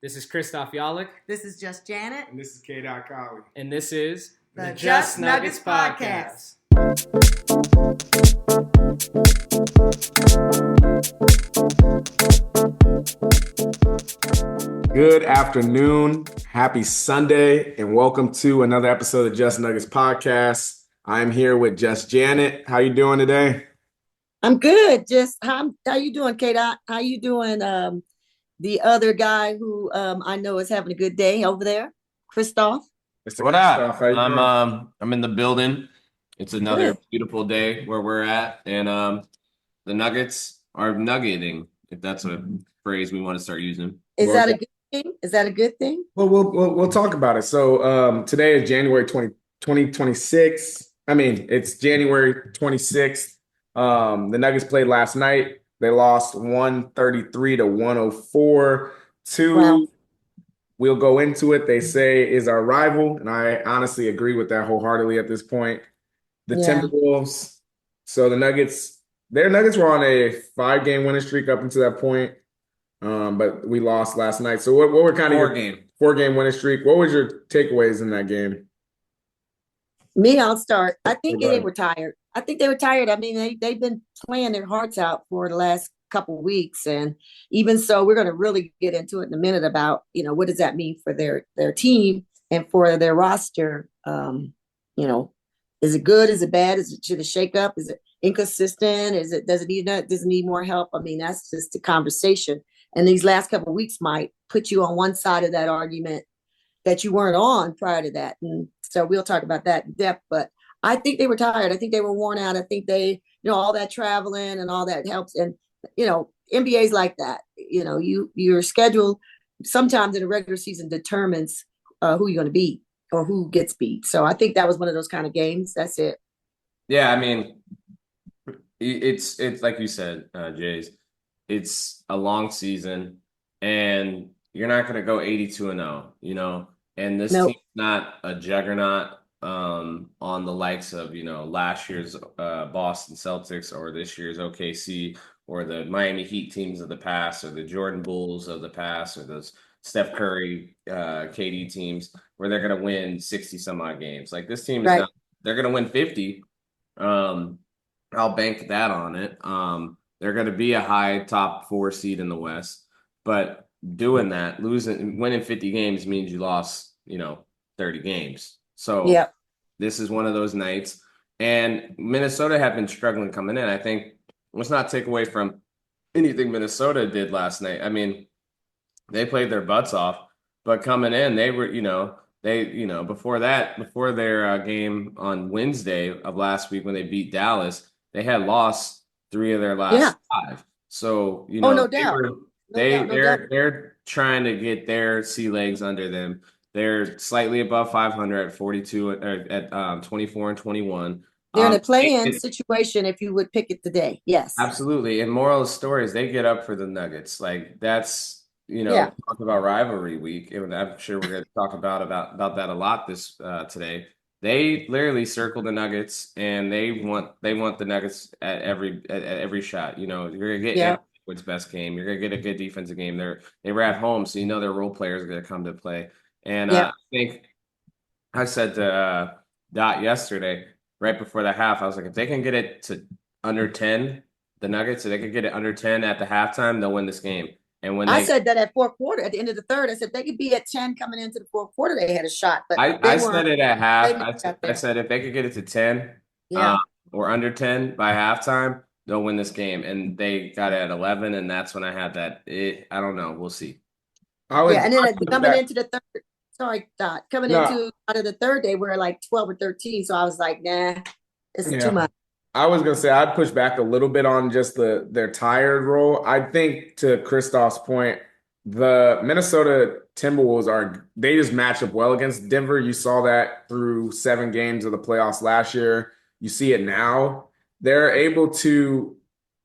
This is Christoph Yalik. This is Just Janet. And this is K. Colley. And this is the Just Nuggets Podcast. Good afternoon. Happy Sunday, and welcome to another episode of Just Nuggets Podcast. I'm here with Just Janet. How you doing today? I'm good. Just how you doing, K. How you doing? The other guy who I know is having a good day over there, Christoph. What up? I'm in the building. It's another beautiful day where we're at, and the Nuggets are nuggeting, if that's a phrase we want to start using. Is that a good thing? Is that a good thing? Well, we'll talk about it. So today is January 2026. It's January 26th. The Nuggets played last night. They lost 133 to 104. Wow. We'll go into it. They say is our rival, and I honestly agree with that wholeheartedly at this point. The Timberwolves. So the Nuggets were on a 5-game winning streak up until that point, but we lost last night. So what were kind of your 4-game winning streak? What was your takeaways in that game? Me, I'll start. I think they were tired. They've been playing their hearts out for the last couple of weeks. And even so, we're going to really get into it in a minute about, what does that mean for their team and for their roster? Is it good? Is it bad? Should it shake up? Is it inconsistent? Does it need more help? That's just the conversation. And these last couple of weeks might put you on one side of that argument that you weren't on prior to that. And so we'll talk about that in depth, but I think they were tired. I think they were worn out. I think they, all that traveling and all that helps. And, NBA's like that. Your schedule sometimes in the regular season determines who you're going to beat or who gets beat. So I think that was one of those kind of games. That's it. Yeah, it's like you said, Jays, it's a long season and you're not going to go 82-0, and this team's not a juggernaut. On the likes of, last year's Boston Celtics or this year's OKC or the Miami Heat teams of the past or the Jordan Bulls of the past or those Steph Curry, KD teams where they're going to win 60 some odd games. Like this team is they're going to win 50. I'll bank that on it. They're going to be a high top 4 seed in the West, but doing that, winning 50 games means you lost, 30 games. So this is one of those nights. And Minnesota have been struggling coming in. I think let's not take away from anything Minnesota did last night. They played their butts off, but coming in, they were, before their game on Wednesday of last week when they beat Dallas, they had lost 3 of their last 5. So, no doubt. They're trying to get their sea legs under them. They're slightly above 500 at 42 at 24 and 21. They're in a play-in situation if you would pick it today. Yes, absolutely. And moral of the story is they get up for the Nuggets. Like that's talk about rivalry week, and I'm sure we're going to talk about that a lot this today. They literally circle the Nuggets, and they want the Nuggets at every shot. You're going to get Wood's best game. You're going to get a good defensive game. They were at home, so their role players are going to come to play. And I think I said to Dot yesterday, right before the half, I was like, if they can get it to under 10, the Nuggets, if they could get it under 10 at the halftime, they'll win this game. And when I said that at fourth quarter, at the end of the third, I said they could be at 10 coming into the fourth quarter, they had a shot. But I said it at half. I said if they could get it to 10 or under 10 by halftime, they'll win this game. And they got it at 11, and that's when I had that. I don't know. We'll see. And then coming into the third. Sorry, Dot. Out of the third day, we're like 12 or 13. So I was like, nah, it's too much. I was going to say I'd push back a little bit on just their tired role. I think to Christoph's point, the Minnesota Timberwolves they just match up well against Denver. You saw that through 7 games of the playoffs last year. You see it now. They're able to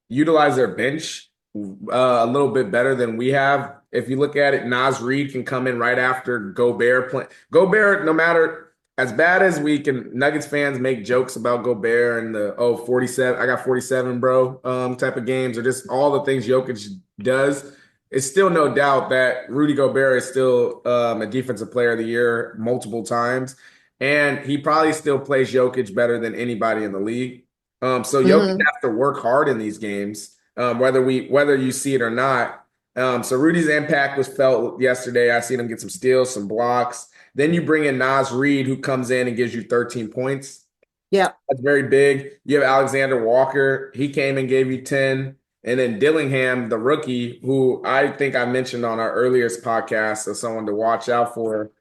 utilize their bench a little bit better than we have. If you look at it, Naz Reid can come in right after Gobert. Gobert, no matter as bad as we can, Nuggets fans make jokes about Gobert and the 47, I got 47, bro, type of games, or just all the things Jokic does. it's still no doubt that Rudy Gobert is still a defensive player of the year multiple times, and he probably still plays Jokic better than anybody in the league. So Jokic Mhm. has to work hard in these games, whether you see it or not. So Rudy's impact was felt yesterday. I seen him get some steals, some blocks. Then you bring in Naz Reid, who comes in and gives you 13 points. Yeah. That's very big. You have Alexander Walker. He came and gave you 10. And then Dillingham, the rookie, who I think I mentioned on our earliest podcast as someone to watch out for.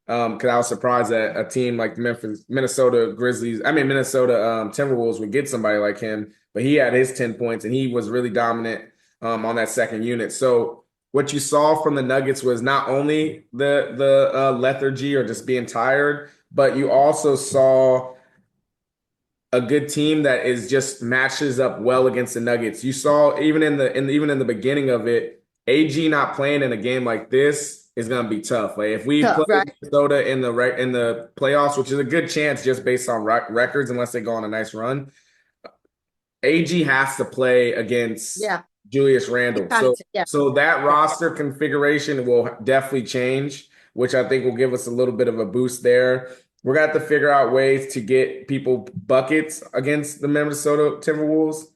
Because I was surprised that a team like Minnesota Timberwolves would get somebody like him. But he had his 10 points and he was really dominant on that second unit. So what you saw from the Nuggets was not only the lethargy or just being tired, but you also saw a good team that is just matches up well against the Nuggets. You saw even in the beginning of it, AG not playing in a game like this is going to be tough. Like if we Tough, play right? Minnesota in the playoffs, which is a good chance just based on records, unless they go on a nice run, AG has to play against Yeah. Julius Randle. Yeah. So that roster configuration will definitely change, which I think will give us a little bit of a boost there. We're going to have to figure out ways to get people buckets against the Minnesota Timberwolves.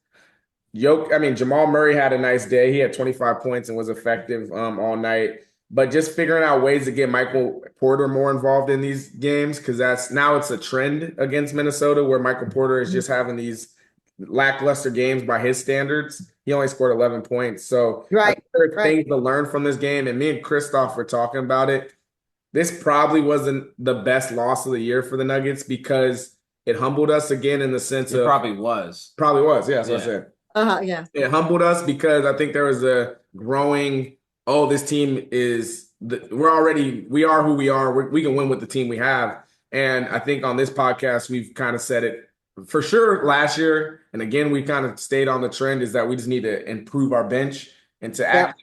Jamal Murray had a nice day. He had 25 points and was effective all night. But just figuring out ways to get Michael Porter more involved in these games, because it's a trend against Minnesota where Michael Porter is just having these lackluster games by his standards. He only scored 11 points. So I think there are things to learn from this game. And me and Christoph were talking about it. This probably wasn't the best loss of the year for the Nuggets because it humbled us again in the sense of probably was. Probably was. Yeah, that's what I said. Yeah. It humbled us because I think there was a growing, this team we are who we are. We can win with the team we have. And I think on this podcast, we've kind of said it for sure last year. And again, we kind of stayed on the trend is that we just need to improve our bench and to act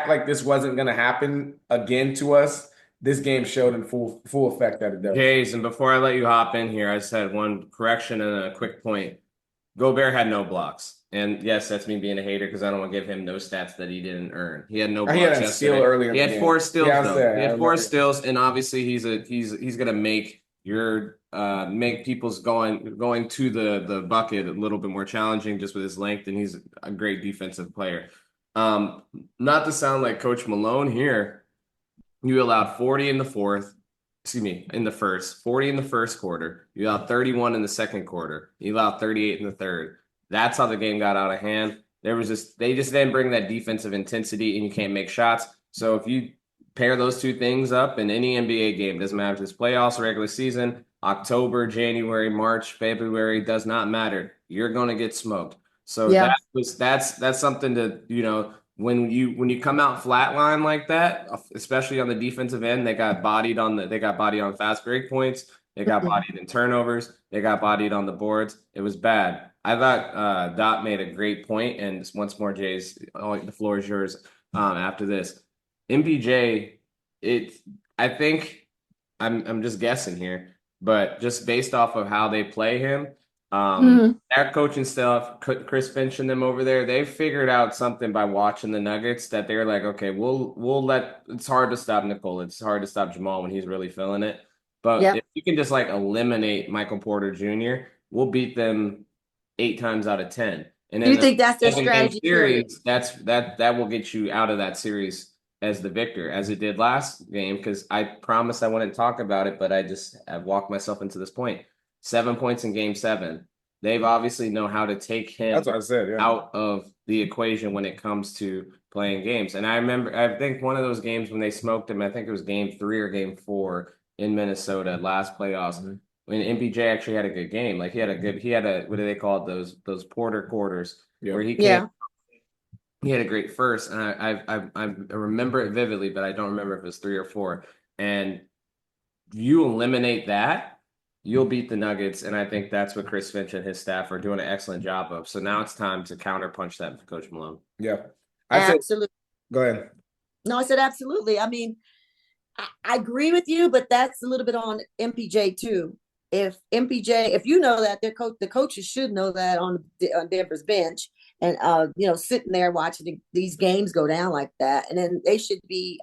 like this wasn't going to happen again to us. This game showed in full effect that it does. Jays, and before I let you hop in here, I just had one correction and a quick point. Gobert had no blocks. And yes, that's me being a hater because I don't want to give him no stats that he didn't earn. He had no blocks yesterday. He had 4 steals though. He had 4 steals, and obviously he's gonna make make people's going to the bucket a little bit more challenging just with his length, and he's a great defensive player. Not to sound like Coach Malone here. You allowed 40 in the first, 40 in the first quarter. You allowed 31 in the second quarter. You allowed 38 in the third. That's how the game got out of hand. They just didn't bring that defensive intensity, and you can't make shots. So if you pair those two things up in any NBA game, doesn't matter if it's playoffs or regular season, October, January, March, February, does not matter. You're going to get smoked. So that's something to, when you come out flatline like that, especially on the defensive end, they got bodied on fast break points. They got bodied in turnovers. They got bodied on the boards. It was bad. I thought Dot made a great point, and once more, Jays, the floor is yours. After this, MPJ, I think I'm just guessing here, but just based off of how they play him, their coaching staff, Chris Finch and them over there, they figured out something by watching the Nuggets that they're like, okay, we'll let. It's hard to stop Nikola. It's hard to stop Jamal when he's really feeling it. But if you can just eliminate Michael Porter Jr., we'll beat them 8 times out of 10. And do you think that's their strategy? Series, that will get you out of that series as the victor, as it did last game. Because I promised I wouldn't talk about it, but I've walked myself into this point. 7 points in Game 7. They've obviously know how to take him out of the equation when it comes to playing games. And I think one of those games when they smoked him, I think it was Game 3 or Game 4 in Minnesota last playoffs. When MPJ actually had a good game, he had a what do they call it, those Porter quarters where he came. He had a great first, and I remember it vividly, but I don't remember if it was 3 or 4. And you eliminate that, you'll beat the Nuggets, and I think that's what Chris Finch and his staff are doing an excellent job of. So now it's time to counterpunch that with Coach Malone. Yeah, absolutely. Go ahead. No, I said absolutely. I mean, I agree with you, but that's a little bit on MPJ too. If you know that the coaches should know that on Denver's bench, and sitting there watching these games go down like that. And then they should be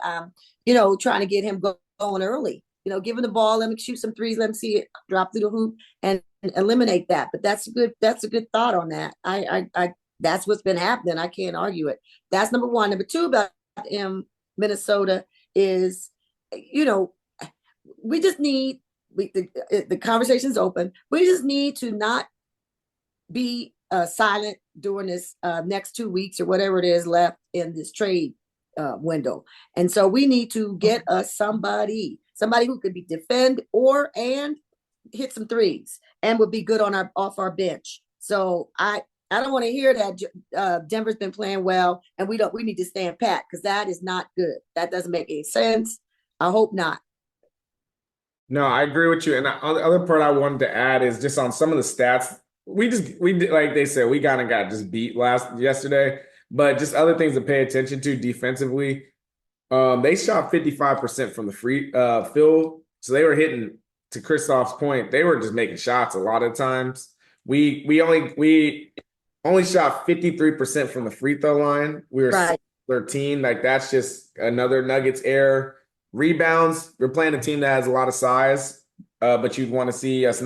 trying to get him going early. Give him the ball, let him shoot some threes, let him see it drop through the hoop and eliminate that. But that's a good thought on that. I that's what's been happening. I can't argue it. That's number one. Number two about Minnesota is, we just need the conversation's open. We just need to not be silent during this next 2 weeks or whatever it is left in this trade window. And so we need to get us somebody who could be defend and hit some threes and would be good off our bench. So I don't want to hear that Denver's been playing well and we need to stand pat, because that is not good. That doesn't make any sense. I hope not. No, I agree with you. And the other part I wanted to add is just on some of the stats. We did, like they said, we kind of got just beat yesterday. But just other things to pay attention to defensively. They shot 55% from the free field. So they were hitting, to Christoph's point, they were just making shots a lot of times. We only shot 53% from the free throw line. We were Right. 13. Like, that's just another Nuggets error. Rebounds, we're playing a team that has a lot of size, but you'd want to see us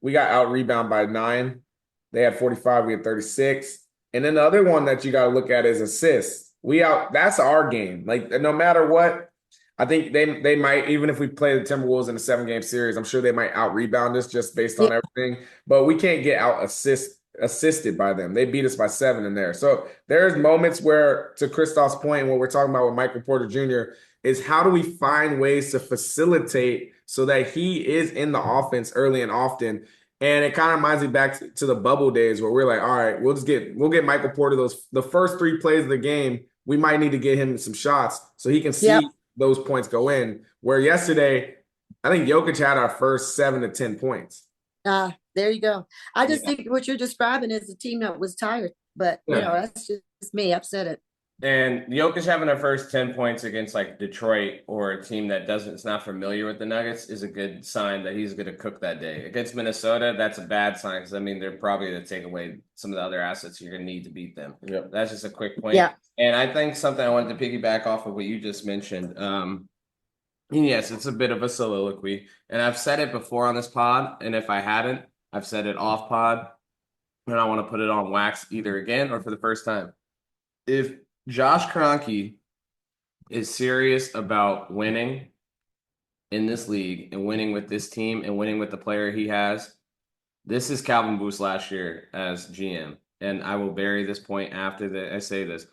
we got out rebound by 9. They had 45, we had 36. And then the other one that you got to look at is assists. That's our game. Like, no matter what, I think they might, even if we play the Timberwolves in a 7-game series, I'm sure they might out rebound us just based on everything. But we can't get out assisted by them. They beat us by 7 in there. So there's moments where, to Christoph's point, what we're talking about with Michael Porter Jr., is how do we find ways to facilitate so that he is in the offense early and often. And it kind of reminds me back to the bubble days where we're like, all right, we'll get Michael Porter the first 3 plays of the game. We might need to get him some shots so he can see those points go in. Where yesterday, I think Jokic had our first 7 to 10 points. There you go. I just think what you're describing is a team that was tired, but that's just me. I've said it. And Jokic having their first 10 points against like Detroit or a team that is not familiar with the Nuggets is a good sign that he's going to cook that day. Against Minnesota, that's a bad sign, because they're probably going to take away some of the other assets you're going to need to beat them. Yep. That's just a quick point. Yeah. And I think something I wanted to piggyback off of what you just mentioned. Yes, it's a bit of a soliloquy. And I've said it before on this pod, and if I hadn't, I've said it off pod, and I want to put it on wax either again or for the first time. If Josh Kroenke is serious about winning in this league and winning with this team and winning with the player he has, this is Calvin Booth's last year as GM. And I will bury this point after I say this.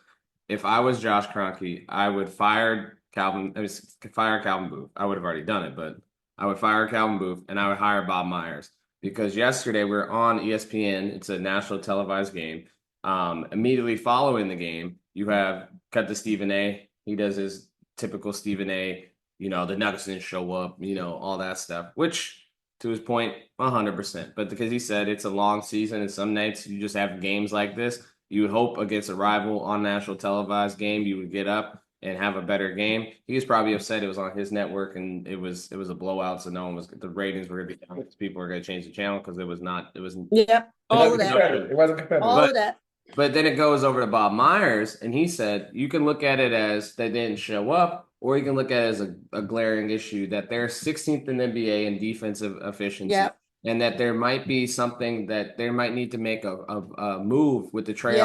If I was Josh Kroenke, I would fire Calvin Booth. I would have already done it, but I would fire Calvin Booth and I would hire Bob Myers, because yesterday we were on ESPN. It's a national televised game. Immediately following the game, you have cut to Stephen A. He does his typical Stephen A. The Nuggets didn't show up, all that stuff, which, to his point, 100%. But because he said it's a long season and some nights you just have games like this, you would hope against a rival on national televised game, you would get up and have a better game. He was probably upset it was on his network and it was a blowout, so the ratings were going to be down because people were going to change the channel because it wasn't all of that. It wasn't competitive. All of that. But then it goes over to Bob Myers, and he said you can look at it as they didn't show up, or you can look at it as a glaring issue that they're 16th in the NBA in defensive efficiency, and that there might be something that they might need to make a move with the trade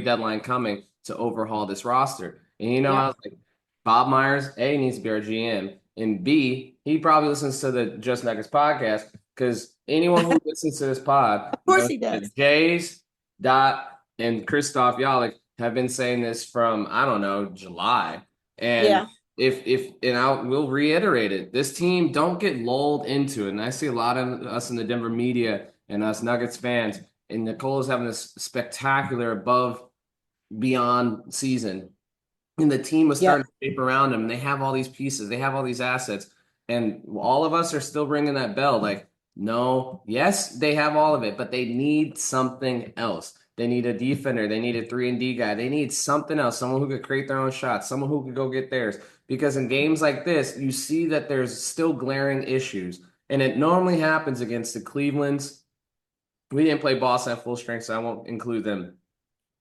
deadline coming to overhaul this roster. And I was like, Bob Myers, A, needs to be our GM, and B, he probably listens to the Just Nuggets podcast, because anyone who listens to this pod, of course he does. Jays, Dot, and Christoph Yalik have been saying this from, I don't know, July. And we'll reiterate it. This team, don't get lulled into it. And I see a lot of us in the Denver media and us Nuggets fans, and Nikola's having this spectacular above beyond season. And the team was starting to shape around him. And they have all these pieces. They have all these assets. And all of us are still ringing that bell. Like, no, yes, they have all of it, but they need something else. They need a defender. They need a 3-and-D guy. They need something else, someone who could create their own shots, someone who could go get theirs. Because in games like this, you see that there's still glaring issues. And it normally happens against the Clevelands. We didn't play Boston at full strength, so I won't include them.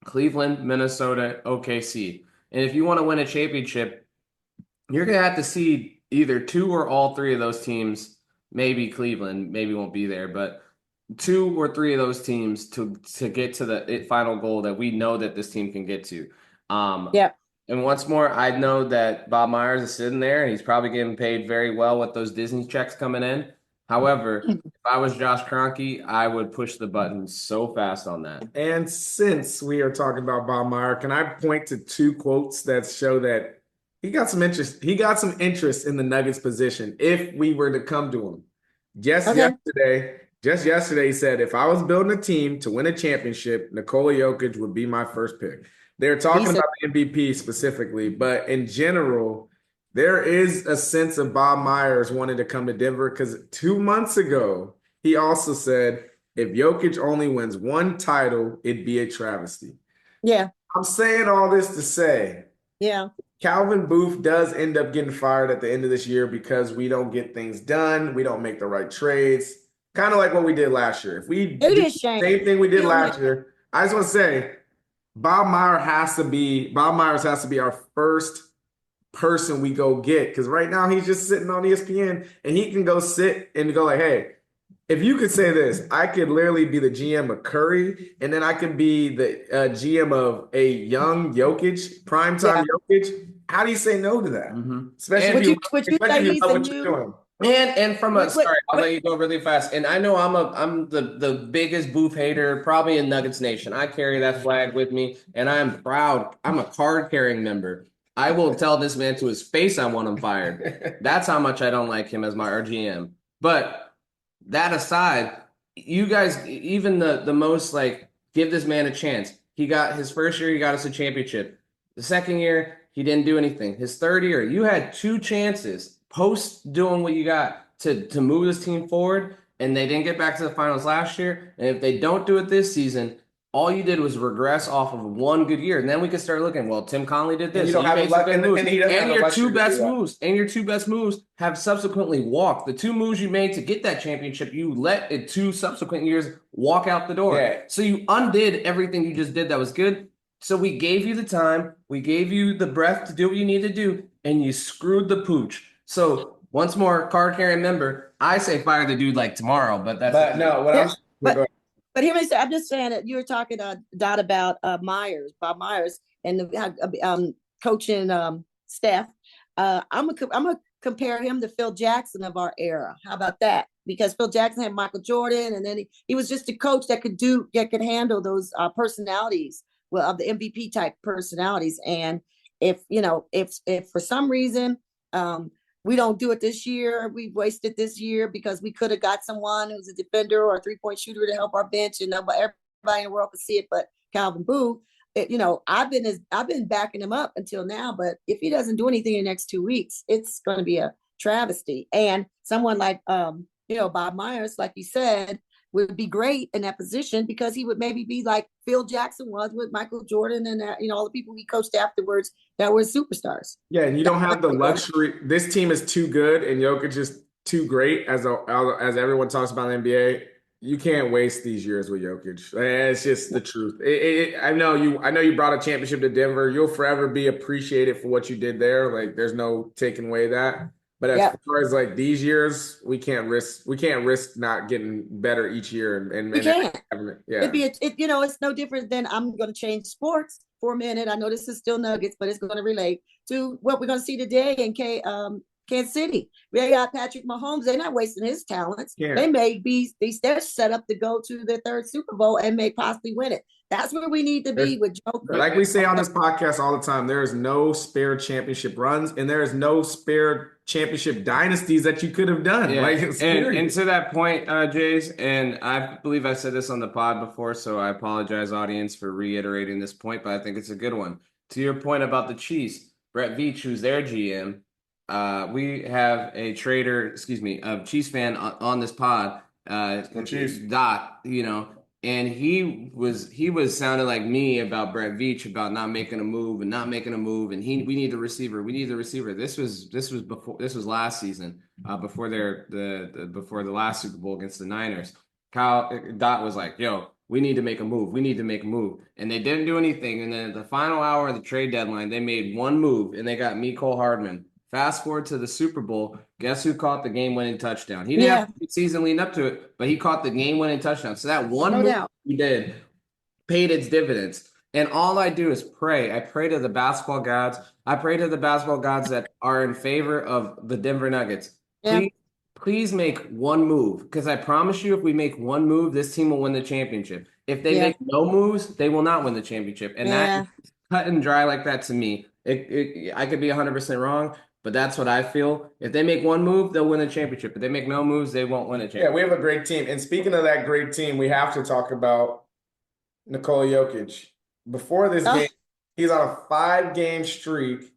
Cleveland, Minnesota, OKC. And if you want to win a championship, you're going to have to see either two or all three of those teams. Maybe Cleveland, maybe won't be there, but two or three of those teams to get to the final goal that we know that this team can get to. Yeah. And once more, I know that Bob Myers is sitting there and he's probably getting paid very well with those Disney checks coming in. However, if I was Josh Kroenke, I would push the button so fast on that. And since we are talking about Bob Meyer, can I point to two quotes that show that he got some interest? He got some interest in the Nuggets position if we were to come to him. Just yesterday, he said, if I was building a team to win a championship, Nikola Jokic would be my first pick. They're talking about the MVP specifically, but in general, there is a sense of Bob Myers wanting to come to Denver because 2 months ago, he also said, if Jokic only wins one title, it'd be a travesty. Yeah. I'm saying all this to say, yeah, Calvin Booth does end up getting fired at the end of this year because we don't get things done. We don't make the right trades. Kind of like what we did last year. If we do the same thing we did last year, I just want to say, Bob Myers has to be our first person we go get because right now he's just sitting on ESPN and he can go sit and go like, hey, if you could say this, I could literally be the GM of Curry and then I could be the GM of a young Jokic, primetime Jokic. How do you say no to that? Mm-hmm. Especially if you love what you're doing. And from a sorry, I'll let you go really fast. And I know I'm the biggest Booth hater probably in Nuggets Nation. I carry that flag with me, and I'm proud. I'm a card carrying member. I will tell this man to his face I want him fired. That's how much I don't like him as my RGM. But that aside, you guys, even the most like give this man a chance. He got his first year, he got us a championship. The second year, he didn't do anything. His third year, you had two chances post doing what you got to move this team forward, and they didn't get back to the finals last year. And if they don't do it this season, all you did was regress off of one good year. And then we could start looking, well, Tim Conley did this. And you don't have your two best moves have subsequently walked. The two moves you made to get that championship, you let in 2 subsequent years walk out the door. Yeah. So you undid everything you just did that was good. So we gave you the time, we gave you the breath to do what you need to do, and you screwed the pooch. So once more, card carrying member, I say fire the dude like tomorrow, but that's but hear me say, I'm just saying that you were talking Dot about Bob Myers, and the coaching staff. I'm gonna compare him to Phil Jackson of our era. How about that? Because Phil Jackson had Michael Jordan, and then he was just a coach that could handle those personalities, well, of the MVP type personalities. And if for some reason we don't do it this year, we've wasted this year because we could have got someone who's a defender or a 3-point shooter to help our bench, and everybody in the world could see it, but Calvin Booth. I've been backing him up until now, but if he doesn't do anything in the next 2 weeks, it's going to be a travesty. And someone like Bob Myers, like you said, would be great in that position because he would maybe be like Phil Jackson was with Michael Jordan and all the people he coached afterwards that were superstars. Yeah, and you don't have the luxury. This team is too good, and Jokic is too great. As everyone talks about in the NBA, you can't waste these years with Jokic. It's just the truth. I know you brought a championship to Denver. You'll forever be appreciated for what you did there. Like, there's no taking away that. But as far as like these years, we can't risk not getting better each year. And we can't. It's no different than I'm going to change sports for a minute. I know this is still Nuggets, but it's going to relate to what we're going to see today in Kansas City. We got Patrick Mahomes. They're not wasting his talents. Yeah. They may be they're set up to go to their 3rd Super Bowl and may possibly win it. That's where we need to be with Joker. Like we say on this podcast all the time, there is no spare championship runs and there is no spare championship dynasties that you could have done. Yeah. And to that point, Jays, and I believe I said this on the pod before, so I apologize, audience, for reiterating this point, but I think it's a good one. To your point about the Chiefs, Brett Veach, who's their GM, we have a Chiefs fan on this pod, Dot, and he was sounding like me about Brett Veach about not making a move, and we need the receiver. This was last season, before the last Super Bowl against the Niners. Dot was like, yo, we need to make a move. We need to make a move. And they didn't do anything. And then at the final hour of the trade deadline, they made one move, and they got Mecole Hardman. Fast forward to the Super Bowl. Guess who caught the game-winning touchdown? He didn't have a season leading up to it, but he caught the game-winning touchdown. So that one move he did paid its dividends. And all I do is pray. I pray to the basketball gods. I pray to the basketball gods that are in favor of the Denver Nuggets. Please make one move, because I promise you, if we make one move, this team will win the championship. If they make no moves, they will not win the championship. And that is cut and dry like that to me. I could be 100% wrong, but that's what I feel. If they make one move, they'll win the championship. If they make no moves, they won't win a championship. Yeah, we have a great team. And speaking of that great team, we have to talk about Nikola Jokic. Before this game, he's on a 5-game streak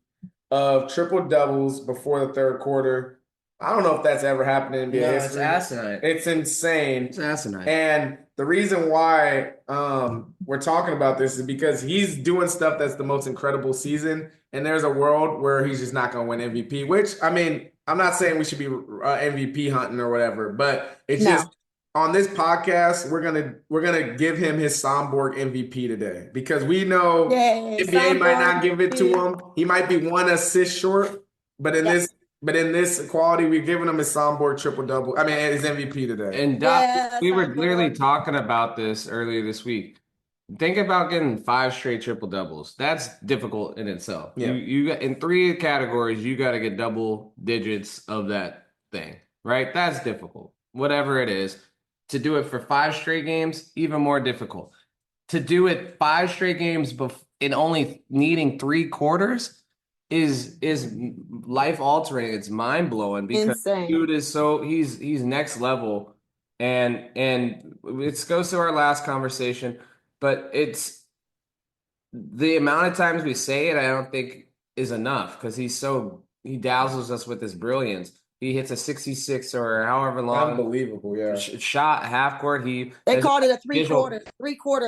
of triple doubles before the third quarter. I don't know if that's ever happened in NBA history. It's asinine. It's insane. It's asinine. And the reason why we're talking about this is because he's doing stuff that's the most incredible season, and there's a world where he's just not going to win MVP, which, I mean, I'm not saying we should be MVP hunting or whatever, but it's just on this podcast, we're gonna give him his Sombor MVP today, because we know NBA might not give it to him. He might be one assist short, but in this quality, we're giving him his Sombor triple-double. I mean, his MVP today. And Doc, we were literally talking about this earlier this week. Think about getting 5 straight triple-doubles. That's difficult in itself. Yeah. You got, in 3 categories, you got to get double digits of that thing, right? That's difficult. Whatever it is. To do it for 5 straight games, even more difficult. To do it 5 straight games in only needing 3 quarters is life altering. It's mind blowing, because dude is he's next level, and it goes to our last conversation, but it's the amount of times we say it, I don't think is enough, because he dazzles us with his brilliance. He hits a 66 or however long. Unbelievable, yeah. Shot, half court. They called it a three-quarter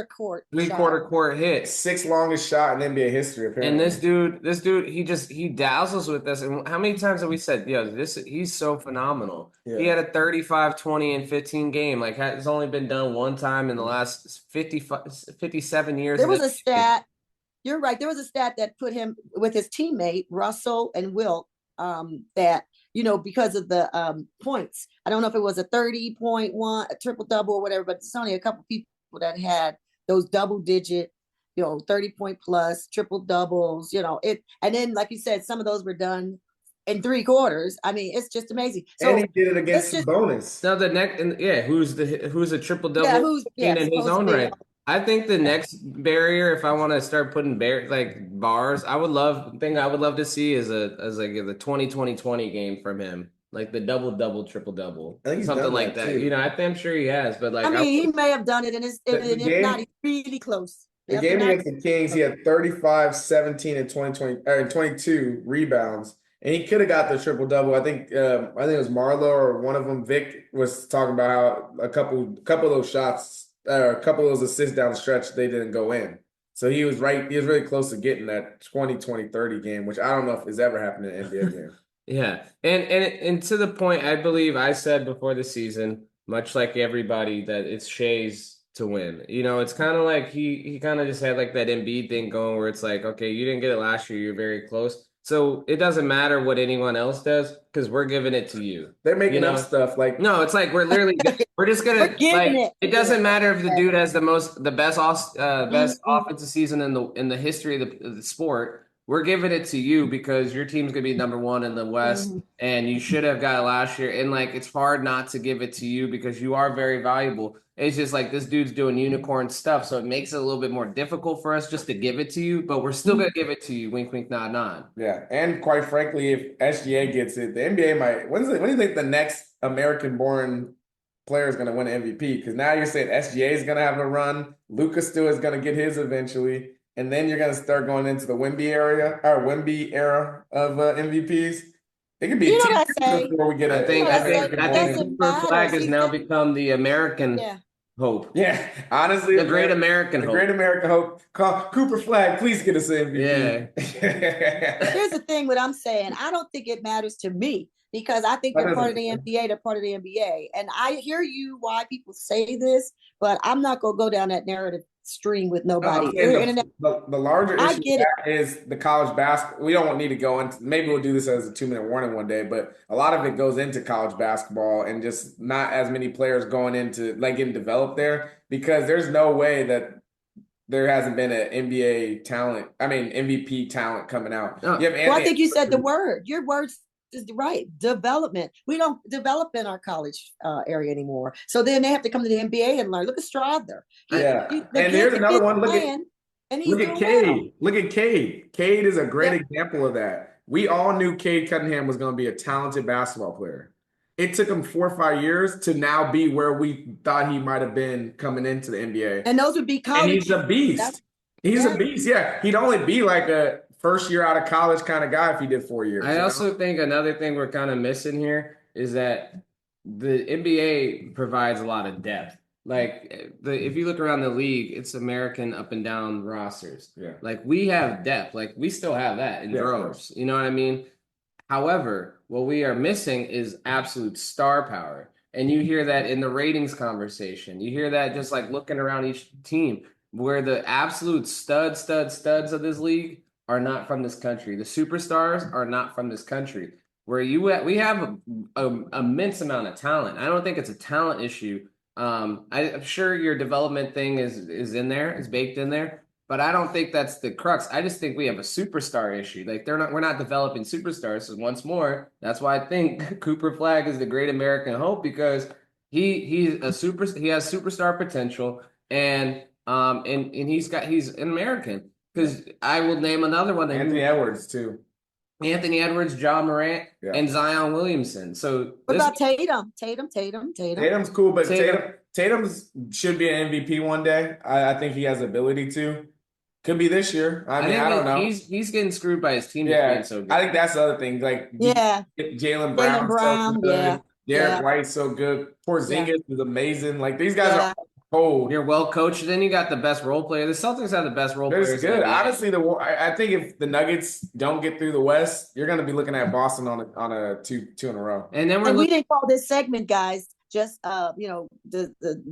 court. Three-quarter court hit. 6th longest shot in NBA history, apparently. And this dude, he dazzles with us. And how many times have we said, he's so phenomenal. Yeah. He had a 35, 20, and 15 game. Like, it's only been done one time in the last 57 years. There was a stat. You're right. There was a stat that put him with his teammate, Russell and Wilt, that, because of the points. I don't know if it was a 30.1, a triple-double or whatever, but it's only a couple people that had those double-digit, 30-point plus, triple-doubles, and then, like you said, some of those were done in 3 quarters. I mean, it's just amazing. So, and he did it against bonus. Now the next, who's a triple-double in his own right. I think the next barrier, if I want to start putting bars, I would love to see is the 20-20-20 game from him, like the double-double, triple-double, something like that. Too. I'm sure he has, but he may have done it, and if not, he's really close. The game against the Kings, he had 35, 17, and 22 rebounds, and he could have got the triple-double. I think it was Marlo or one of them. Vic was talking about how a couple of those shots. A couple of those assists down the stretch, they didn't go in. So he was right. He was really close to getting that 20-20-30 game, which I don't know if it's ever happened in an NBA game. Yeah. And to the point, I believe I said before the season, much like everybody, that it's Shai's to win. It's kind of like he kind of just had like that Embiid thing going, where it's like, okay, you didn't get it last year. You're very close. So it doesn't matter what anyone else does, because we're giving it to you. They're making up stuff like it's like we're just gonna it doesn't matter if the dude has the best offensive season in the history of the sport. We're giving it to you because your team's gonna be number 1 in the West, and you should have got it last year. And it's hard not to give it to you because you are very valuable. It's just like this dude's doing unicorn stuff, so it makes it a little bit more difficult for us just to give it to you, but we're still gonna give it to you. Wink, wink, nod, nod. Yeah, and quite frankly, if SGA gets it, the NBA might. When do you think the next American-born player is gonna win an MVP? Because now you're saying SGA is gonna have a run, Luka still is gonna get his eventually, and then you're gonna start going into the Wemby era of MVPs. It could be before we get. I think Cooper Flag has now become the American hope. Yeah, honestly, the great American hope. Great American hope. Call Cooper Flag, please get us an MVP. Yeah. Here's the thing: what I'm saying, I don't think it matters to me because I think That they're part of doesn't the matter. NBA. They're part of the NBA. And I hear you why people say this, but I'm not going to go down that narrative stream with No, I'm nobody. saying They're internet. the larger I issue with get it. that is the college basketball. We don't need to go into, maybe we'll do this as a 2-minute warning one day, but a lot of it goes into college basketball and just not as many players going into like getting developed there because there's no way that there hasn't been an NBA talent, I mean MVP talent coming out. No. You have Well, I Anthony think you said the Edwards. word. Your words is right. Development. We don't develop in our college area anymore. So then they have to come to the NBA and learn. Look at Strawther. Yeah. The And kid, here's the another kid's one. playing, and he's Look at doing well. Cade. Look at Cade. Cade is a great Yep. example of that. We all knew Cade Cunningham was going to be a talented basketball player. It took him 4 or 5 years to now be where we thought he might have been coming into the NBA. And those would be And college. he's a beast. He's a beast. Yeah. He'd only be like a first year out of college kind of guy if he did 4 years. I also think another thing we're kind of missing here is that the NBA provides a lot of depth. Like if you look around the league, it's American up and down rosters. Yeah. Like we have depth. Like we still have that in Yeah, of droves. You know what I mean? However, what we are missing is absolute star power. And you hear that in the ratings conversation. You hear that just like looking around each team, where the absolute studs of this league are not from this country. The superstars are not from this country. Where we have a immense amount of talent. I don't think it's a talent issue. I'm sure your development thing is in there, is baked in there, but I don't think that's the crux. I just think we have a superstar issue. Like we're not developing superstars. So once more, that's why I think Cooper Flagg is the great American hope because he has superstar potential and he's an American. Because I will name another one. Anthony Edwards, too. Anthony Edwards, John Morant, and Zion Williamson. So what about Tatum? Tatum. Tatum's cool, but Tatum's should be an MVP one day. I think he has the ability to. Could be this year. I mean, I don't know. He's getting screwed by his team. Yeah, being so good. I think that's the other thing. Like, Yeah, Jaylen Brown's Brown, so good. yeah. Derek White's so good. Porzingis is amazing. Like these guys are cold. You're well coached. Then you got the best role player. The Celtics have the best role players. It's good. Honestly, I think if the Nuggets don't get through the West, you're going to be looking at Boston on a two in a row. And then we didn't call this segment, guys. Just the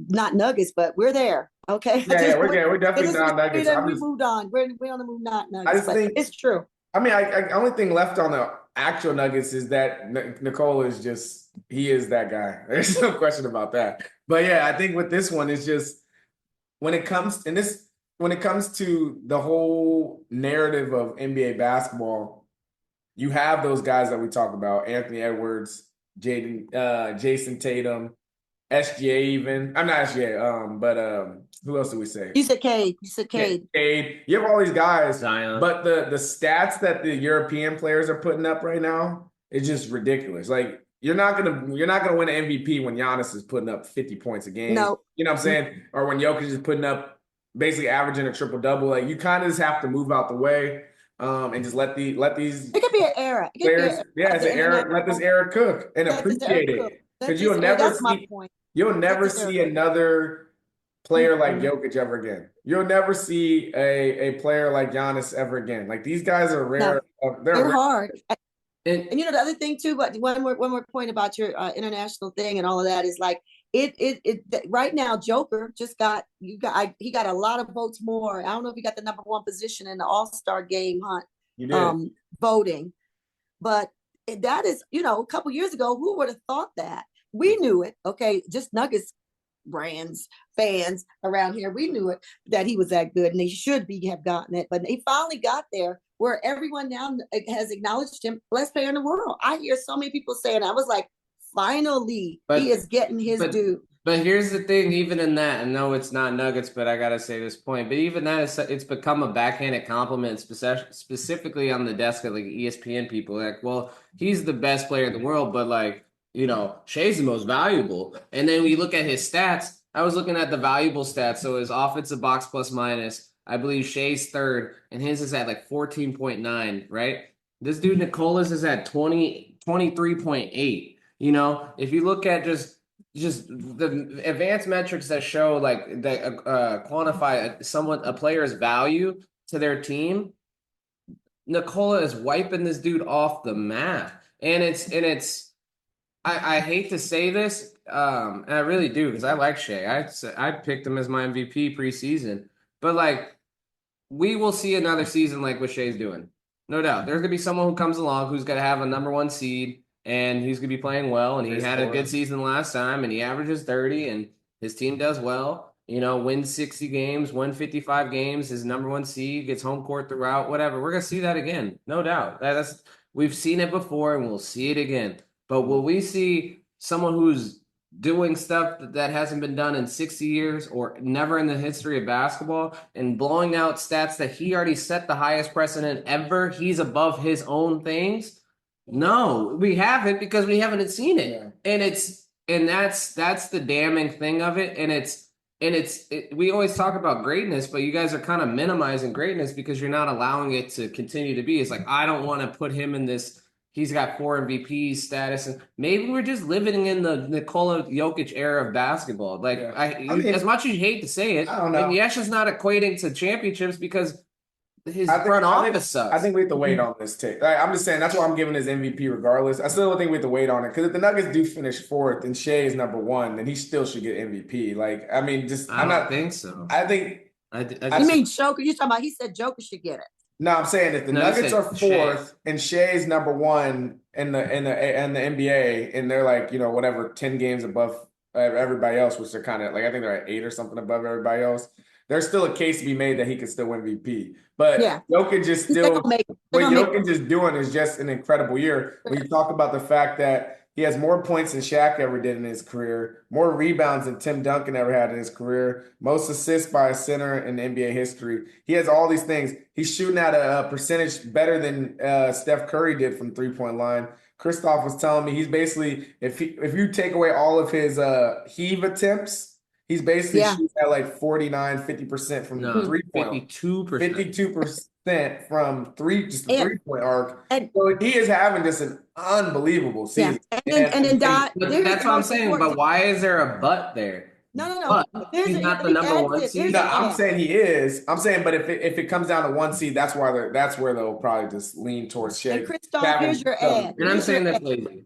not Nuggets, but we're there. Okay. Yeah, we're definitely not Nuggets. We moved on. We're on the move, not Nuggets. I just think it's true. I mean, I only thing left on the actual Nuggets is that Nikola is just he is that guy. There's no question about that. But yeah, I think with this one, it's just when it comes to the whole narrative of NBA basketball, you have those guys that we talk about: Anthony Edwards, Jason Tatum, SGA. Even I'm not SGA. But who else do we say? You said Cade. Cade. You have all these guys, Zion. but the stats that the European players are putting up right now is just ridiculous. Like you're not gonna win an MVP when Giannis is putting up 50 points a game. No. You know what I'm saying? Or when Jokic is putting up basically averaging a triple double. Like you kind of just have to move out the way and just let these. It could be an era. Players, it's an era. Let this era cook and appreciate it because you'll never see another player like Jokic ever again. You'll never see a player like Giannis ever again. Like these guys are rare. No, they're hard. And the other thing too, but one more point about your international thing and all of that is like it right now. Joker just he got a lot of votes more. I don't know if he got the number one position in the All-Star game hunt. You did. Voting, but that is a couple years ago. Who would have thought that? We knew it. Okay, just Nuggets fans around here, we knew it that he was that good and he should have gotten it, but he finally got there where everyone now has acknowledged him best player in the world. I hear so many people saying, I was like, finally he is getting his due. But here's the thing, even in that, and no, it's not Nuggets, but I gotta say this point, but even that it's become a backhanded compliment, specifically on the desk of like ESPN people, like, well, he's the best player in the world, but like, Shea's the most valuable. And then we look at his stats. I was looking at the valuable stats. So his offensive box plus minus, I believe Shea's third, and his is at like 14.9, right? This dude Nicola's is at 23.8. If you look at just the advanced metrics that show like that quantify a player's value to their team, Nikola is wiping this dude off the map. And it's I hate to say this, and I really do because I like Shea. I picked him as my MVP preseason, but like we will see another season like what Shea's doing, no doubt. There's gonna be someone who comes along who's gonna have a number one seed, and he's gonna be playing well, and he had a good season last time, and he averages 30, and his team does well. You know, wins 60 games, win 55 games, his number one seed, gets home court throughout, whatever. We're gonna see that again, no doubt. That's we've seen it before, and we'll see it again. But will we see someone who's doing stuff that hasn't been done in 60 years or never in the history of basketball and blowing out stats that he already set the highest precedent ever? He's above his own things. No, we haven't because we haven't seen it. Yeah. And that's the damning thing of it. We always talk about greatness, but you guys are kind of minimizing greatness because you're not allowing it to continue to be. It's like, I don't want to put him in this. He's got 4 MVP status, and maybe we're just living in the Nikola Jokic era of basketball. Like, Yeah. I mean, as much as you hate to say it, I don't know. and Yesha's not equating to championships because his front office sucks. I think we have to wait on this take. I'm just saying that's why I'm giving his MVP regardless. I still think we have to wait on it because if the Nuggets do finish 4th and Shea is number 1, then he still should get MVP. Like, I mean, just I don't think so. I think. You mean Joker? You talking about? He said Joker should get it. No, I'm saying if the Nuggets are 4th and Shea's number 1 in the NBA, and they're like, you know, whatever, 10 games above everybody else, which they're kind of like, I think they're at 8 or something above everybody else. There's still a case to be made that he could still win MVP. But Yeah. Jokic is still what Jokic is doing is just an incredible year. When you talk about the fact that he has more points than Shaq ever did in his career, more rebounds than Tim Duncan ever had in his career, most assists by a center in NBA history. He has all these things. He's shooting at a percentage better than Steph Curry did from three-point line. Christoph was telling me he's basically, if you take away all of his heave attempts, he's basically shooting at like 49, 50% from three-point. 52% from three-point arc. So he is having just an unbelievable season. Yeah. And then that's what I'm saying. But why is there a but there? No. He's not the number 1 seed. No, I'm saying he is. I'm saying, but if it comes down to 1 seed, that's where they'll probably just lean towards Shea. And Christoph, here's your ad. And I'm saying that's lazy.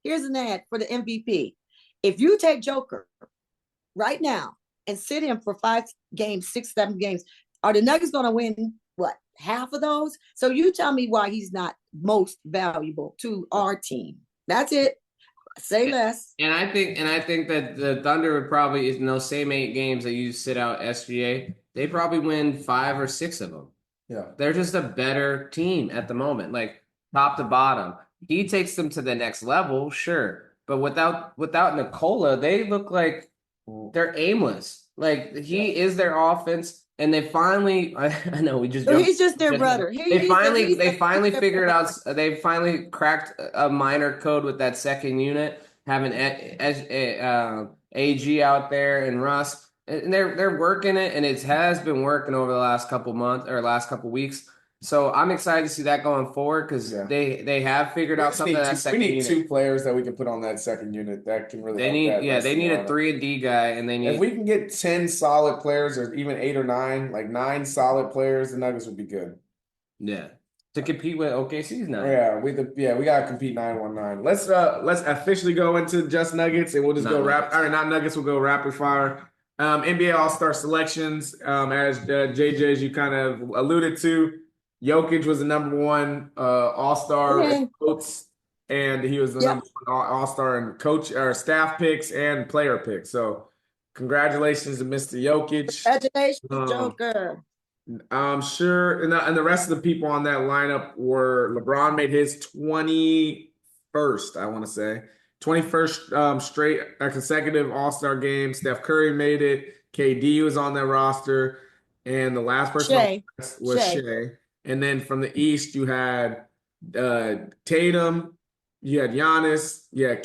Here's an ad for the MVP. If you take Joker right now and sit him for 5 games, 6, 7 games, are the Nuggets going to win, what, half of those? So you tell me why he's not most valuable to our team. That's it. Say less. And I think that the Thunder would probably, in those same 8 games that you sit out SGA, they probably win 5 or 6 of them. Yeah. They're just a better team at the moment, like top to bottom. He takes them to the next level, sure. But without Nikola, they look like they're aimless. Like he is their offense, and they finally. I know we just. He's just their brother. They finally figured out. They finally cracked a minor code with that second unit, having AG out there and Russ, and they're working it, and it has been working over the last couple months or last couple weeks. So I'm excited to see that going forward because they have figured out something. We need 2 players that we can put on that second unit that can really. They need a 3-and-D guy, and they need. If we can get 10 solid players, or even 8 or 9, like 9 solid players, the Nuggets would be good. Yeah, to compete with OKC's 9. Yeah, we gotta compete 9-1-9. Let's officially go into just Nuggets, and we'll just not Nuggets. We'll go rapid fire. NBA All-Star selections. As JJ, as you kind of alluded to. Jokic was the number 1 All-Star votes, and he was the number 1 All-Star in coach or staff picks and player picks. So, congratulations to Mr. Jokic. Congratulations, Joker. I'm sure, and the rest of the people on that lineup were LeBron made his 21st, I want to say, 21st straight consecutive All-Star game. Steph Curry made it. KD was on that roster, and the last person was Shea. And then from the East, you had Tatum, you had Giannis, you had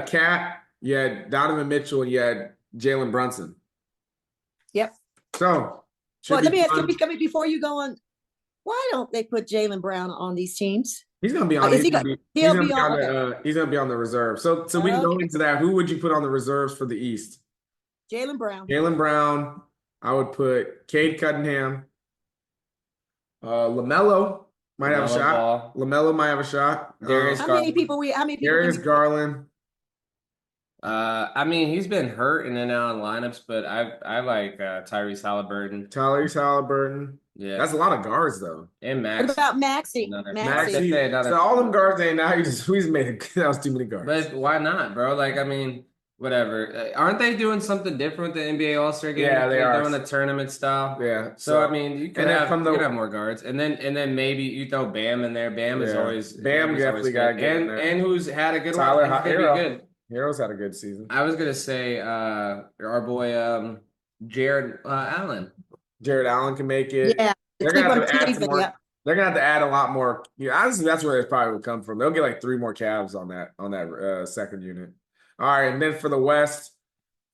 Kat, you had Donovan Mitchell, and you had Jalen Brunson. Yep. So, let me ask you, before you go on, why don't they put Jaylen Brown on these teams? He's going to be on. He's going to be on the reserve. So we can go into that. Who would you put on the reserves for the East? Jaylen Brown. Jaylen Brown. I would put Cade Cunningham. LaMelo might have a shot. LaMelo might have a shot. How many people? Darius Garland. I mean, he's been hurt in and out of lineups, but I like Tyrese Halliburton. Tyrese Halliburton. Yeah, That's a lot of guards though. and What Max. about Maxie? Another Maxie. say another. So all them guards ain't now. He's made that was too many guards. But why not, bro? Like, I mean, whatever. Aren't they doing something different with the NBA All-Star game? Yeah, they are doing a tournament style. Yeah. So I mean, you could and then have from you could have more guards, and then maybe you throw Bam in there. Bam is Yeah. always Bam definitely gotta get in there. and who's had a good Tyler one. He's gonna Hero. be good. Hero's had a good season. I was gonna say our boy Jared Allen. Jared Allen can make it. Yeah. They're gonna have to add some Cleveland, more. yeah. They're gonna have to add a lot more. Yeah, honestly, that's where it probably would come from. They'll get like 3 more Cavs on that second unit. All right, and then for the West,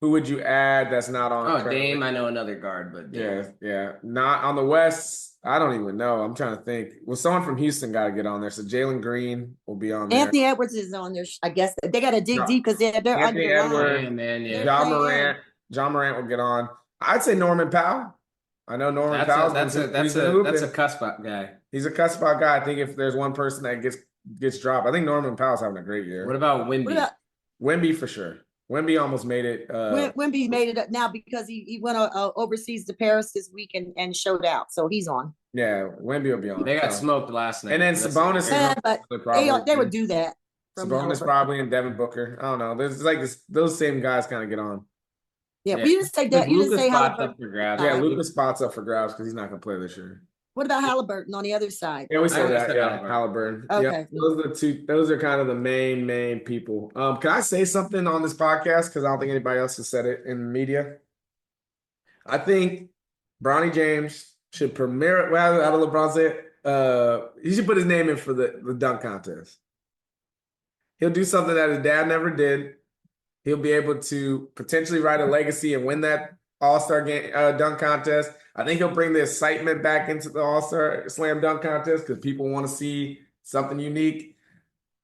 who would you add that's not on? Oh, Dame. I know another guard, but Dame. Yeah, not on the West. I don't even know. I'm trying to think. Well, someone from Houston got to get on there. So Jalen Green will be on there. Anthony Edwards is on there. I guess they got to dig deep because they're Anthony underlined. Edwards, Man, yeah. John Morant will get on. I'd say Norman Powell. I know Norman Powell. That's a cusp guy. He's a cusp guy. I think if there's one person that gets dropped, I think Norman Powell's having a great year. What about Wemby? Wemby for sure. Wemby almost made it. Wemby made it up now because he went overseas to Paris this week and showed out. So he's on. Yeah, Wemby will be on. They got smoked last night. And then Sabonis. But they would do that. Sabonis probably and Devin Booker. I don't know. There's like those same guys kind of get on. Yeah, but you didn't say that. You didn't say Halliburton. Yeah, Luka's spot's up for grabs because he's not going to play this year. What about Halliburton on the other side? Yeah, we said that. Yeah, Halliburton. Okay. Yeah, those are the two. Those are kind of the main people. Can I say something on this podcast? Because I don't think anybody else has said it in media. I think Bronny James should premiere it. Well, how did LeBron say it? He should put his name in for the dunk contest. He'll do something that his dad never did. He'll be able to potentially write a legacy and win that All-Star game dunk contest. I think he'll bring the excitement back into the All-Star Slam dunk contest because people want to see something unique.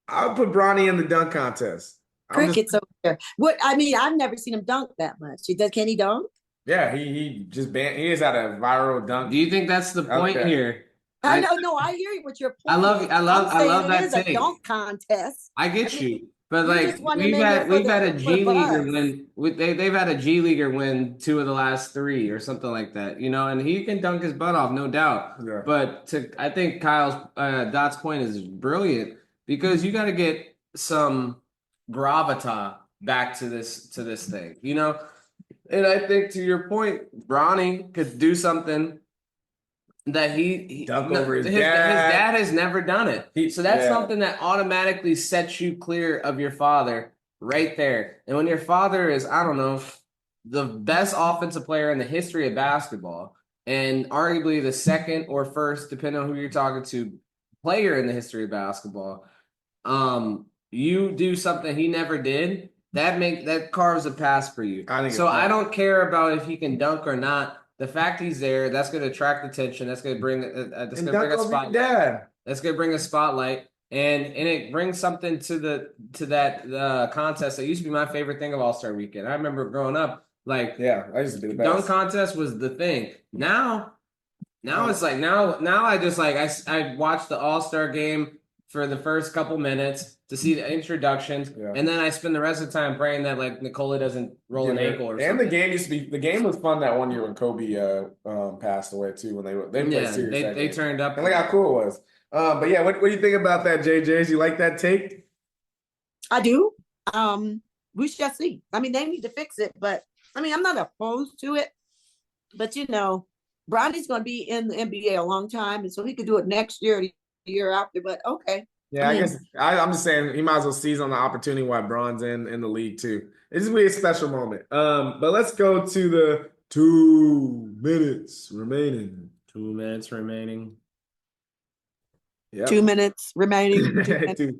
I would put Bronny in the dunk contest. Cricket's over there. What I mean, I've never seen him dunk that much. Can he dunk? Yeah, he has had a viral dunk. Do you think that's the point here? I know. No, I hear what your point. I love that take. A dunk contest. I get you. But like we've had a G leaguer win. They've had a G leaguer win 2 of the last 3 or something like that, and he can dunk his butt off, no doubt. Yeah. But I think Kyle's Dot's point is brilliant because you got to get some gravitas back to this thing, And I think to your point, Bronny could do something that he dunk over his dad. His dad has never done it. So that's something that automatically sets you clear of your father right there. And when your father is, I don't know, the best offensive player in the history of basketball and arguably the second or first, depending on who you're talking to, player in the history of basketball, you do something he never did, that carves a pass for you. I don't care about if he can dunk or not. The fact he's there, that's going to attract attention. That's going to bring a spotlight. That's going to bring a spotlight, and it brings something to that contest that used to be my favorite thing of All-Star Weekend. I remember growing up, I used to be the best. Dunk contest was the thing. Now it's like now I just I watch the All-Star game for the first couple minutes to see the introductions, and then I spend the rest of the time praying that Nikola doesn't roll an ankle or something. And the game was fun that one year when Kobe passed away too, when they played serious. They turned up. And look how cool it was. But yeah, what do you think about that, JJ? You like that take? I do. We shall see. I mean, they need to fix it, but I mean, I'm not opposed to it. But Bronny's going to be in the NBA a long time, and so he could do it next year, the year after. But okay. Yeah, I guess I'm just saying he might as well seize on the opportunity while Bron's in the league too. It's gonna be a special moment. But let's go to the 2 minutes remaining. 2 minutes remaining. Yep. 2 minutes remaining. 2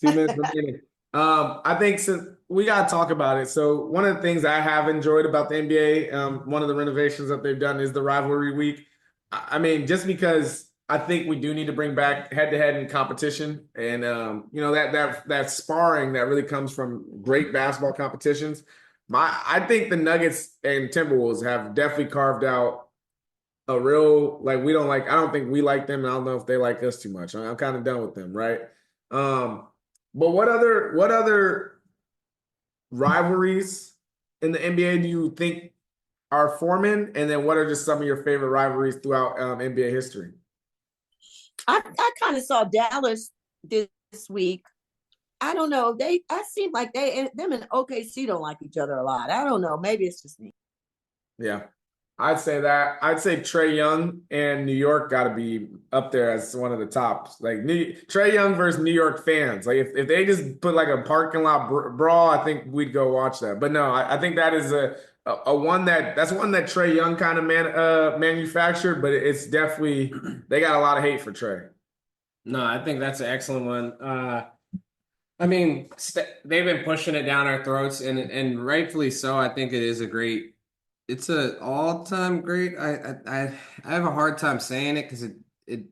minutes remaining. I think since we gotta talk about it. So one of the things I have enjoyed about the NBA, one of the renovations that they've done is the rivalry week. I mean, just because I think we do need to bring back head-to-head in competition, and that sparring that really comes from great basketball competitions. I think the Nuggets and Timberwolves have definitely carved out a real I don't think we like them, and I don't know if they like us too much. I'm kind of done with them, right? But what other rivalries in the NBA do you think are forming? And then what are just some of your favorite rivalries throughout NBA history? I kind of saw Dallas this week. I don't know. I seem like them and OKC don't like each other a lot. I don't know. Maybe it's just me. Yeah. I'd say that. I'd say Trae Young and New York got to be up there as one of the tops. Like Trae Young versus New York fans. Like if they just put like a parking lot brawl, I think we'd go watch that. But no, I think that is a one that's one that Trae Young kind of manufactured. But it's definitely they got a lot of hate for Trae. No, I think that's an excellent one. I mean, they've been pushing it down our throats, and rightfully so. I think it is a great. It's an all-time great. I have a hard time saying it because it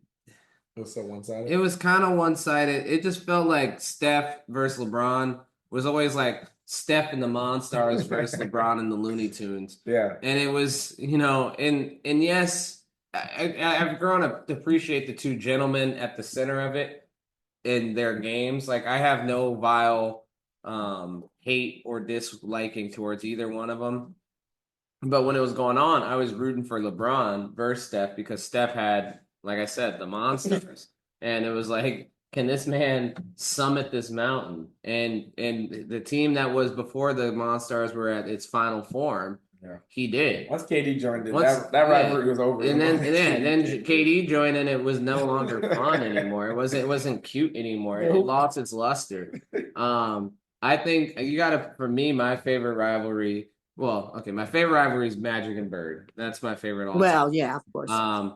was so one-sided. It was kind of one-sided. It just felt like Steph versus LeBron was always like Steph and the Monstars versus LeBron and the Looney Tunes. Yeah, and it was and yes, I've grown to appreciate the two gentlemen at the center of it in their games. Like I have no vile hate or disliking towards either one of them. But when it was going on, I was rooting for LeBron versus Steph because Steph had, like I said, the monsters. And it was like, can this man summit this mountain? And the team that was before the Monstars were at its final form, he did. Once KD joined it, that rivalry was over. And then KD joined and it was no longer fun anymore. It wasn't cute anymore. It lost its luster. I think you gotta, for me, my favorite rivalry. Well, okay, my favorite rivalry is Magic and Bird. That's my favorite. Well, yeah, of course.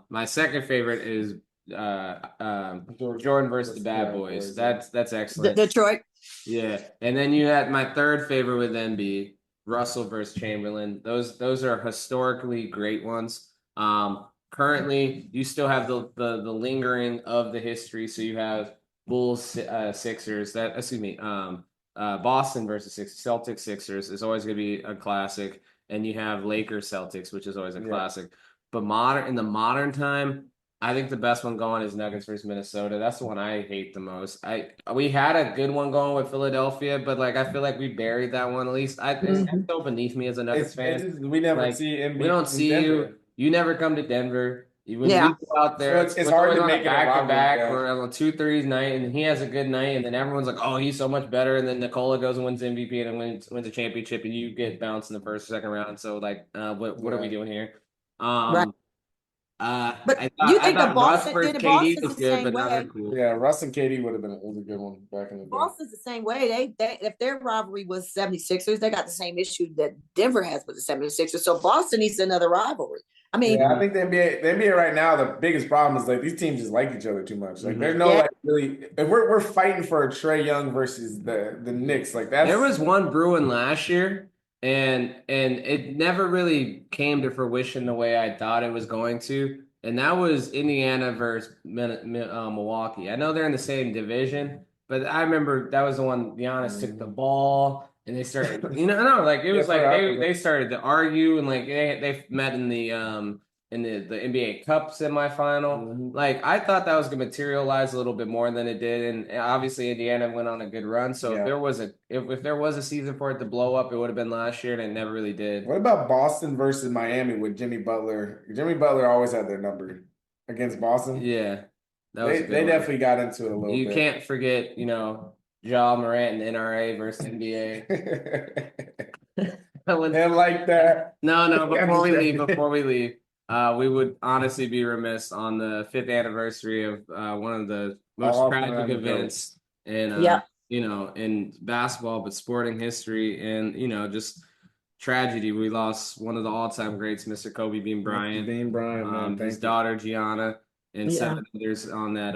My second favorite is Jordan versus the Bad Boys. That's excellent. Detroit. Yeah, and then you had my third favorite would then be Russell versus Chamberlain. Those are historically great ones. Currently, you still have the lingering of the history. So you have Bulls, Sixers. Boston versus Celtics Sixers is always going to be a classic, and you have Lakers Celtics, which is always a classic. But in the modern time, I think the best one going is Nuggets versus Minnesota. That's the one I hate the most. We had a good one going with Philadelphia, but like I feel like we buried that one. At least it's so beneath me as a Nuggets fan. We never like, see we don't see Denver. you. You never come to Denver. When we go out there, so it's hard to make it back for a 2-3 night, and he has a good night, and then everyone's like, "Oh, he's so much better." And then Nikola goes and wins MVP and wins a championship, and you get bounced in the first or second round. So like, what are we doing here? Right. But I you think thought Boston Russ versus KD was good, but now they're cool. Yeah, Russ and KD would have been a good one back in the day. Boston's the same way. They if their rivalry was 76ers, they got the same issue that Denver has with the 76ers. So Boston needs another rivalry. I mean, I think the NBA right now, the biggest problem is like these teams just like each other too much. Like there's no like really. If we're fighting for a Trae Young versus the Knicks, like that. There was one brewing last year, and it never really came to fruition the way I thought it was going to. And that was Indiana versus Milwaukee. I know they're in the same division, but I remember that was the one Giannis took the ball and they started, like it was like they started to argue and like they met in the NBA Cup semifinal. Like I thought that was gonna materialize a little bit more than it did, and obviously Indiana went on a good run. So if there was a season for it to blow up, it would have been last year, and it never really did. What about Boston versus Miami with Jimmy Butler? Jimmy Butler always had their number against Boston. Yeah, they definitely got into it a little bit. You can't forget, Ja Morant and NRA versus NBA. And like that. No. Before we leave, we would honestly be remiss on the 5th anniversary of one of the most tragic events in basketball, but sporting history, and just tragedy. We lost one of the all-time greats, Mr. Kobe Bean Bryant. Man, his daughter Gianna, and 7 others on that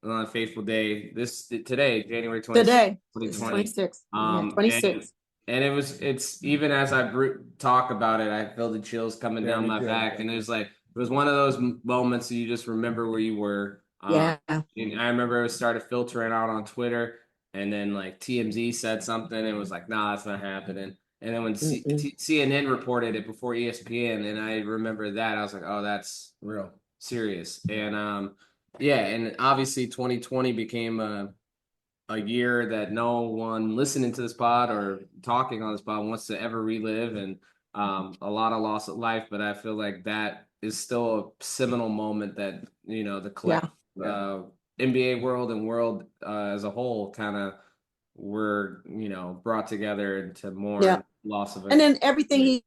on a fateful day. Today, January 26th, 2020. 26. And it's even as I talk about it, I feel the chills coming down my back. And it was one of those moments that you just remember where you were. And I remember it started filtering out on Twitter, and then like TMZ said something, and it was like, nah, that's not happening. And then when CNN reported it before ESPN, and I remember that, I was like, oh, that's real serious. And and obviously 2020 became a year that no one listening to this pod or talking on this pod wants to ever relive, and a lot of loss of life. But I feel like that is still a seminal moment that, the collective NBA world and world as a whole kind of were, brought together into more loss of it. And then everything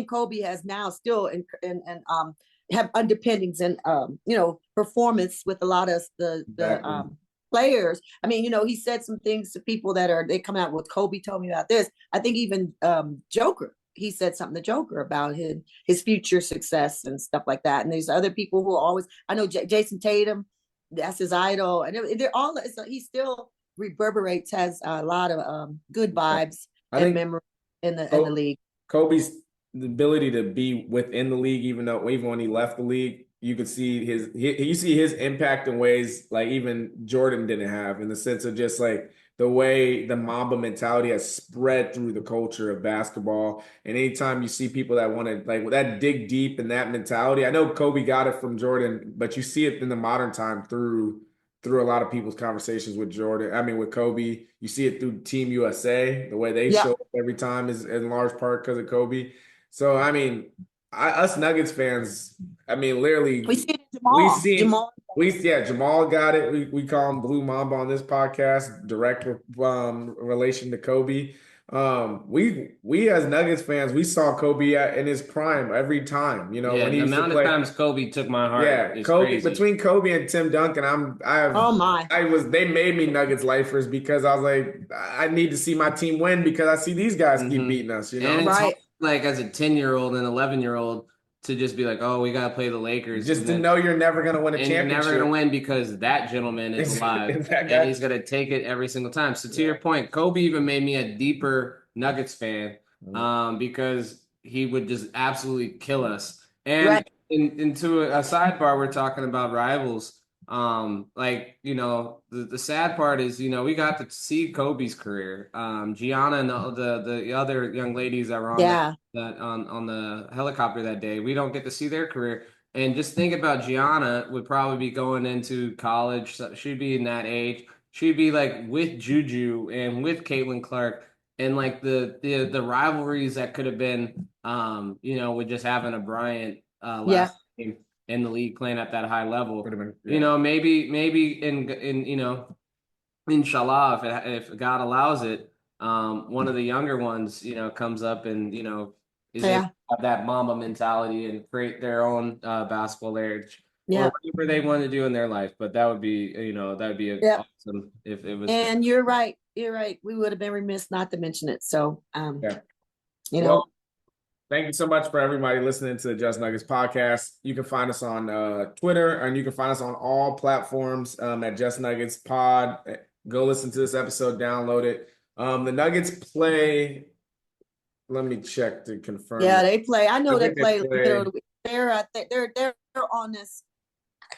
Kobe has now still and have underpinnings and performance with a lot of the players. I mean, he said some things to people they come out with, Kobe told me about this. I think even Joker, he said something to Joker about his future success and stuff like that. And there's other people who always, I know Jason Tatum, that's his idol, and they're all. He still reverberates, has a lot of good vibes and memory in the league. Kobe's ability to be within the league, even when he left the league, you could see his impact in ways like even Jordan didn't have, in the sense of just like the way the Mamba mentality has spread through the culture of basketball. And anytime you see people that want to like that dig deep in that mentality, I know Kobe got it from Jordan, but you see it in the modern time through a lot of people's conversations with Jordan. I mean, with Kobe, you see it through Team USA, the way they show up every time is in large part because of Kobe. So, I mean, us Nuggets fans, I mean, literally, we see Jamal. Jamal got it. We call him Blue Mamba on this podcast, direct relation to Kobe. We as Nuggets fans, we saw Kobe in his prime every time. When he the amount of times Kobe took my heart. Yeah, Kobe, crazy. Between Kobe and Tim Duncan, they made me Nuggets lifers, because I was like, I need to see my team win, because I see these guys keep beating us. And it's hard, like as a 10-year-old and 11-year-old, to just be like, oh, we got to play the Lakers. Just to know you're never going to win a championship. You're never going to win because that gentleman is alive. And he's going to take it every single time. So to your point, Kobe even made me a deeper Nuggets fan because he would just absolutely kill us. And into a sidebar, we're talking about rivals. The sad part is, we got to see Kobe's career. Gianna and the other young ladies that were on the helicopter that day, we don't get to see their career. And just think about Gianna would probably be going into college. So she'd be in that age. She'd be like with Juju and with Caitlin Clark, and like the rivalries that could have been, with just having a Bryant last game in the league playing at that high level. Maybe inshallah, if God allows it, one of the younger ones, comes up and, is able to have that Mamba mentality and create their own basketball age or whatever they want to do in their life. But that would be, awesome if it was. And you're right. We would have been remiss not to mention it. So, Well, thank you so much for everybody listening to the Just Nuggets podcast. You can find us on Twitter, and you can find us on all platforms at Just Nuggets Pod. Go listen to this episode, download it. The Nuggets play. Let me check to confirm. Yeah, they play. I know they play. They're on this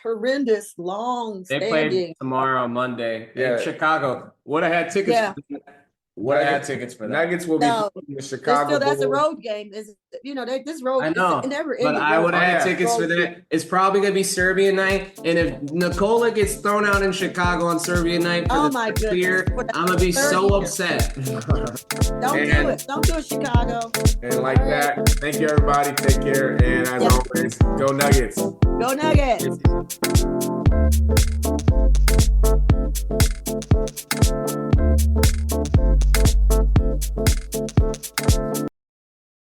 horrendous long standing. They play tomorrow on Monday in Chicago. Would have had tickets. Yeah. What I had tickets for that. Nuggets will be in the Chicago. That's a road game. This road. I know, but I would have had tickets for that. It's probably gonna be Serbian night, and if Nikola gets thrown out in Chicago on Serbian night for the year, I'm gonna be so upset. Don't do it. Don't do it, Chicago. And like that, thank you everybody. Take care, and as always, go Nuggets. Go Nuggets.